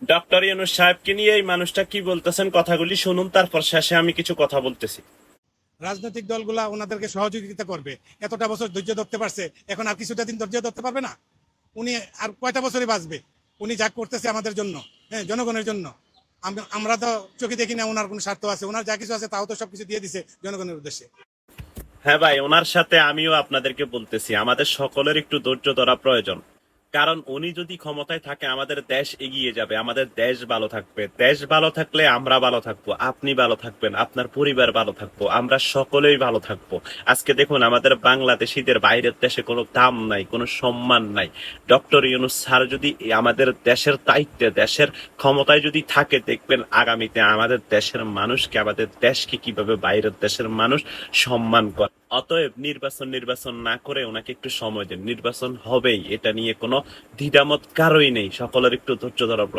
Doctor Yunus সাহেবকে নিয়ে এই মানুষটা কি বলতেছেন কথাগুলি শুনুন, তারপর শেষে আমি কিছু কথা বলতেছি। রাজনৈতিক দলগুলা ওনাদেরকে সহযোগিতা করবে। এতটা বছর ধৈর্য ধরতে পারছে, এখন আর কিছুটা দিন ধৈর্য ধরতে পারবে না? উনি আর কয়টা বছরই বাঁচবে? উনি যা করতেছে আমাদের জন্য, হ্যাঁ, জনগণের জন্য। আমরা তো চোখে দেখি না ওনার কোনো স্বার্থ আছে। ওনার যা কিছু আছে তাও তো সবকিছু দিয়ে দিছে জনগণের উদ্দেশ্যে। হ্যাঁ ভাই, ওনার সাথে আমিও আপনাদেরকে বলতেছি, আমাদের সকলের একটু ধৈর্য ধরা প্রয়োজন। কারণ উনি যদি ক্ষমতায় থাকে আমাদের দেশ এগিয়ে যাবে, আমাদের দেশ ভালো থাকবে। দেশ ভালো থাকলে আমরা ভালো থাকবো, আপনি ভালো থাকবেন, আপনার পরিবার ভালো থাকবো, আমরা সকলেই ভালো থাকবো। আজকে দেখুন আমাদের বাংলাদেশিদের বাইরের দেশে কোনো দাম নাই, কোনো সম্মান নাই। ডক্টর ইউনূস স্যার যদি আমাদের দেশের দায়িত্বে, দেশের ক্ষমতায় যদি থাকে, দেখবেন আগামীতে আমাদের দেশের মানুষকে, আমাদের দেশকে কিভাবে বাইরের দেশের মানুষ সম্মান করে। অতএব নির্বাচন না করে ওনাকে একটু সময় দেন, নির্বাচন হবেই, এটা নিয়ে কোনো দ্বিধামত কারোই নেই। সকলের একটু ধৈর্য ধরা প্রয়োজন।